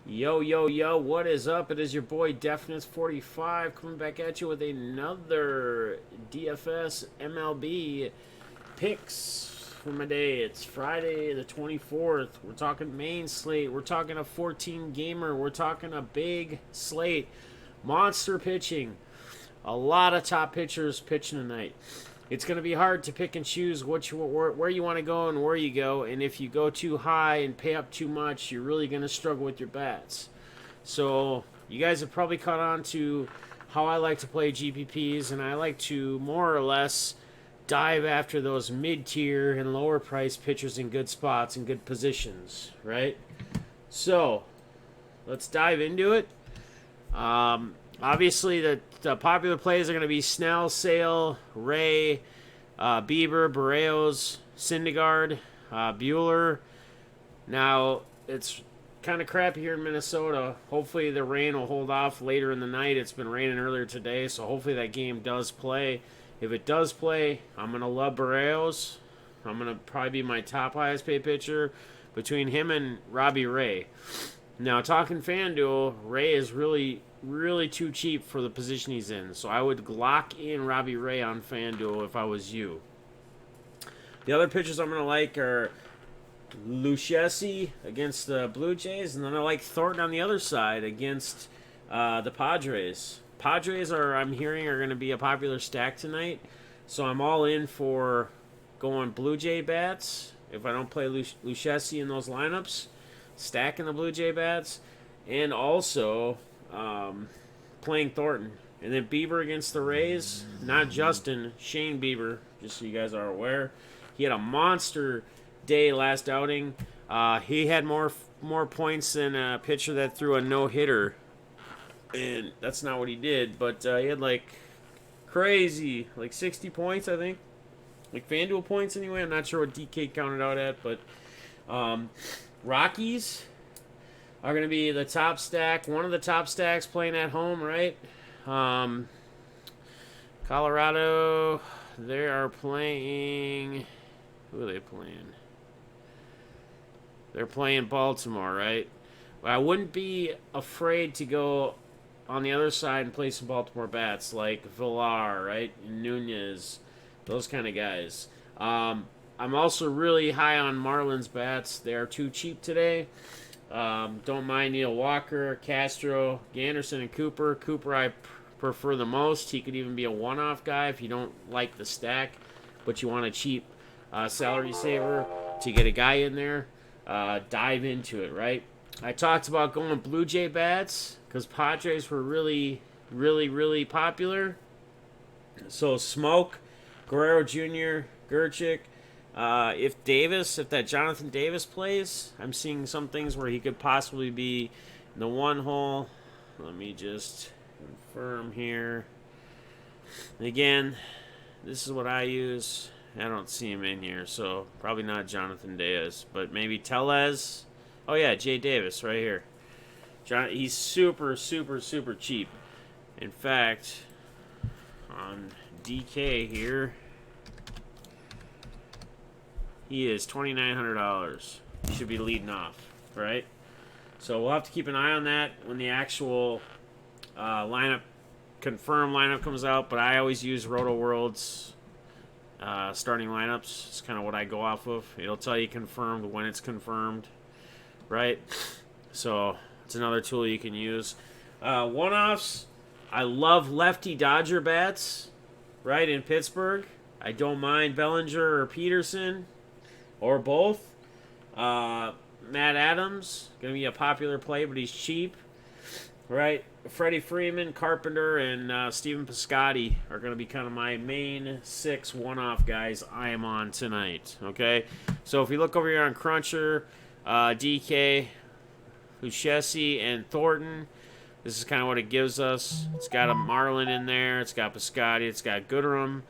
Yo, yo, yo, what is up? It is your boy Defness45 coming back at you with another DFS MLB picks for my day. It's Friday the 24th. We're talking main slate. We're talking a 14 gamer. We're talking a big slate. Monster pitching. A lot of top pitchers pitching tonight. It's going to be hard to pick and choose where you want to go and where you go. And if you go too high and pay up too much, you're really going to struggle with your bats. So you guys have probably caught on to how I like to play GPPs, and I like to more or less dive after those mid-tier and lower price pitchers in good spots and good positions, right? So let's dive into it. Obviously, the popular plays are going to be Snell, Sale, Ray, Bieber, Barrios, Syndergaard, Bueller. Now, it's kind of crappy here in Minnesota. Hopefully, the rain will hold off later in the night. It's been raining earlier today, so hopefully that game does play. If it does play, I'm going to love Barrios. I'm going to probably be my top highest paid pitcher between him and Robbie Ray. Now, talking FanDuel, Ray is really too cheap for the position he's in. So I would lock in Robbie Ray on FanDuel if I was you. The other pitchers I'm going to like are Lucchesi against the Blue Jays, and then I like Thornton on the other side against the Padres. Padres I'm hearing, are going to be a popular stack tonight. So I'm all in for going Blue Jay bats if I don't play Lucchesi in those lineups. Stacking the Blue Jay bats, and also playing Thornton. And then Bieber against the Rays, not Justin, Shane Bieber, just so you guys are aware. He had a monster day last outing. He had more points than a pitcher that threw a no-hitter. And that's not what he did, but he had like crazy, like 60 points, I think. Like FanDuel points anyway. I'm not sure what DK counted out at, but Rockies are going to be the top stack. One of the top stacks playing at home, right? Colorado, they are playing. Who are they playing? They're playing Baltimore, right? Well, I wouldn't be afraid to go on the other side and play some Baltimore bats like Villar, right? Nunez, those kind of guys. I'm also really high on Marlins bats. They are too cheap today. Don't mind Neil Walker, Castro, Ganderson, and Cooper. Cooper I prefer the most. He could even be a one-off guy if you don't like the stack, but you want a cheap salary saver to get a guy in there. Dive into it, right? I talked about going Blue Jay bats because Padres were really popular. So Smoke, Guerrero Jr., Gerchik. If that Jonathan Davis plays, I'm seeing some things where he could possibly be in the one hole. Let me just confirm here. Again, this is what I use. I don't see him in here, so probably not Jonathan Davis, but maybe Tellez. Oh yeah, Jay Davis right here. He's super cheap. In fact, on DK here, he is $2,900. He should be leading off, right? So we'll have to keep an eye on that when the actual confirmed lineup comes out. But I always use Roto World's starting lineups. It's kind of what I go off of. It'll tell you confirmed when it's confirmed, right? So it's another tool you can use. One-offs. I love lefty Dodger bats, right, in Pittsburgh. I don't mind Bellinger or Peterson. Or both. Matt Adams, going to be a popular play, but he's cheap. Right? Freddie Freeman, Carpenter, and Steven Piscotty are going to be kind of my main 6 one-off guys I am on tonight. Okay? So if you look over here on Cruncher, DK, Lucchesi, and Thornton, this is kind of what it gives us. It's got a Marlin in there. It's got Piscotty. It's got Goodrum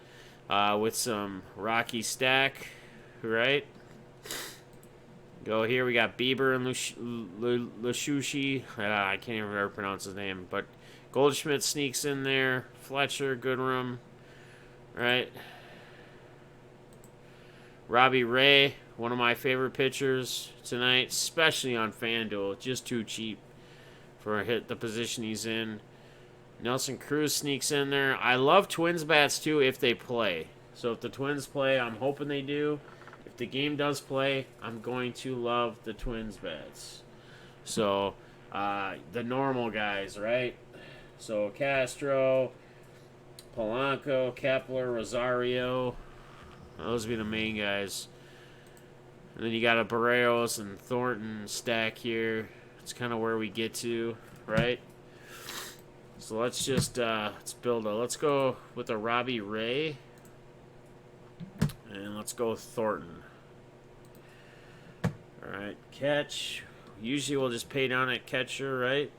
with some Rocky stack. Right? Go here. We got Bieber and Lushushi. I can't even ever pronounce his name. But Goldschmidt sneaks in there. Fletcher, Goodrum. Right. Robbie Ray, one of my favorite pitchers tonight, especially on FanDuel. Just too cheap. for the position he's in. Nelson Cruz sneaks in there. I love Twins bats too if they play. So if the Twins play, I'm hoping they do. If the game does play, I'm going to love the Twins bats. So the normal guys, right? So Castro, Polanco, Kepler, Rosario. Those would be the main guys. And then you got a Barrios and Thornton stack here. It's kind of where we get to, right? So let's just let's go with a Robbie Ray. And let's go with Thornton. Alright, catch. Usually we'll just pay down at catcher, right?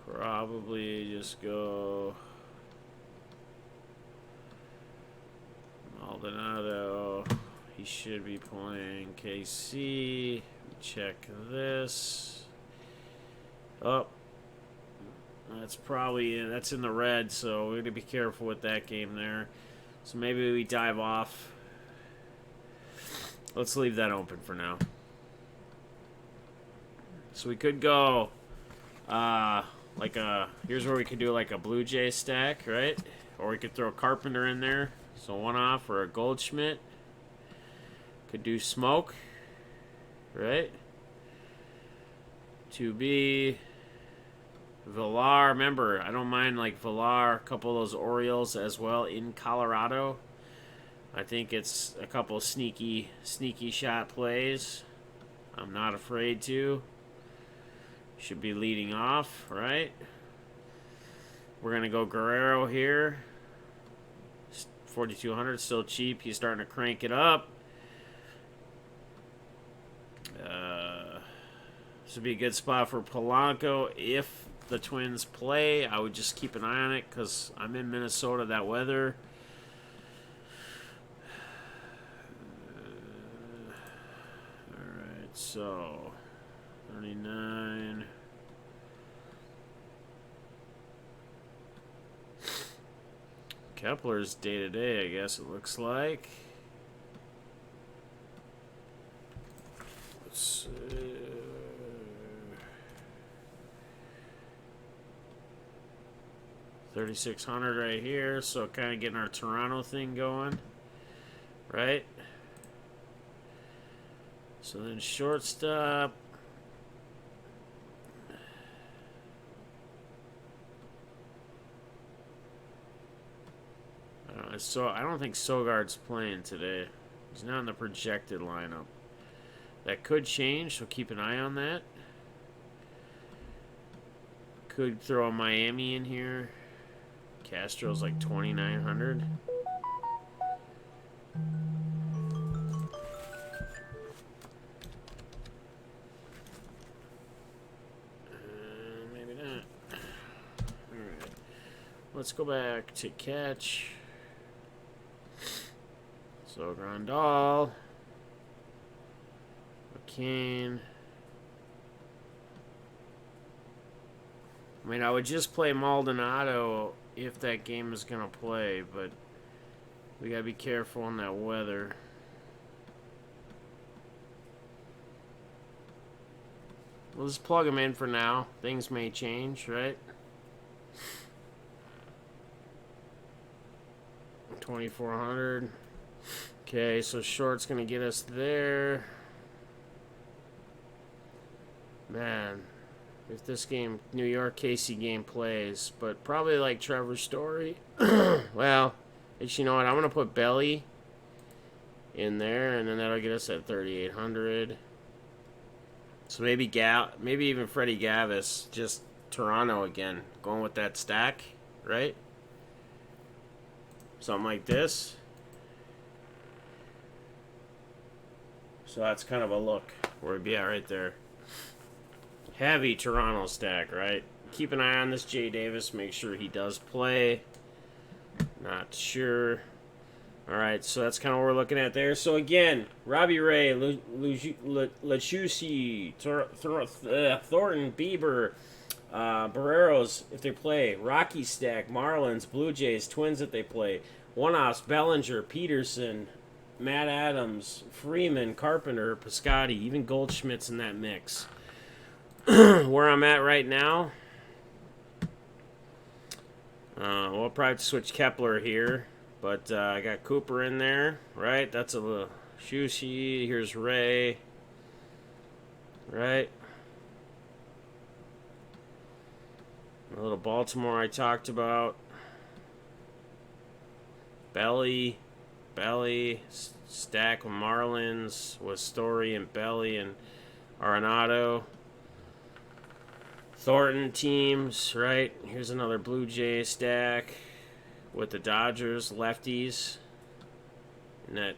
Probably just go Maldonado. He should be playing KC. Check this. Oh, that's in the red, so we're gonna be careful with that game there. So maybe we dive off. Let's leave that open for now. So we could go here's where we could do like a Blue Jay stack, right? Or we could throw a Carpenter in there. So one off, or a Goldschmidt. Could do Smoke, right? 2B. Villar, remember, I don't mind like Villar, a couple of those Orioles as well in Colorado. I think it's a couple of sneaky shot plays. I'm not afraid to. Should be leading off, right? We're going to go Guerrero here. 4,200, still cheap. He's starting to crank it up. This would be a good spot for Polanco. If the Twins play, I would just keep an eye on it because I'm in Minnesota, that weather. Alright, so 39. Kepler's day-to-day, I guess it looks like. Let's see. 3,600 right here, so kind of getting our Toronto thing going, right? So then shortstop. I don't think Sogard's playing today. He's not in the projected lineup. That could change, so keep an eye on that. Could throw a Miami in here. Castro's like 2,900. Maybe not. Alright. Let's go back to catch. So Grandal. McCain. I mean, I would just play Maldonado if that game is going to play, but we got to be careful on that weather. We'll just plug them in for now. Things may change, right? 2,400. Okay, so short's going to get us there. Man, if this game, New York KC game plays, but probably like Trevor Story. Well, you know what? I'm going to put Belly in there, and then that'll get us at 3,800. So maybe even Freddie Gavis, just Toronto again, going with that stack, right? Something like this. So that's kind of a look where we'd be at right there. Heavy Toronto stack, right? Keep an eye on this Jay Davis. Make sure he does play. Not sure. All right, so that's kind of what we're looking at there. So again, Robbie Ray, Lachusi, Thornton, Bieber, Barreros if they play, Rocky stack, Marlins, Blue Jays, Twins if they play, one-offs, Bellinger, Peterson, Matt Adams, Freeman, Carpenter, Piscotty, even Goldschmidt's in that mix. Where I'm at right now, we'll probably switch Kepler here, but I got Cooper in there, right? That's a little Shushy. Here's Ray, right? A little Baltimore I talked about. Belly, stack with Marlins with Story and Belly and Arenado. Thornton teams, right? Here's another Blue Jay stack with the Dodgers, lefties. In that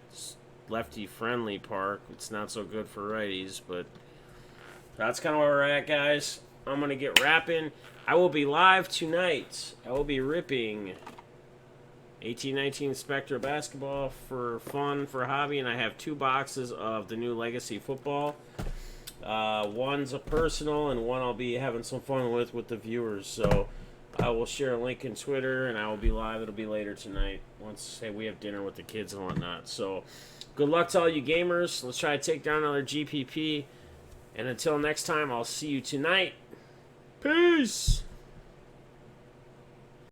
lefty-friendly park. It's not so good for righties, but that's kind of where we're at, guys. I'm going to get wrapping. I will be live tonight. I will be ripping 18-19 Spectra basketball for fun, for hobby, and I have 2 boxes of the new Legacy football. One's a personal, and one I'll be having some fun with the viewers. So I will share a link in Twitter, and I will be live. It'll be later tonight once we have dinner with the kids and whatnot. So good luck to all you gamers. Let's try to take down another GPP. And until next time, I'll see you tonight. Peace!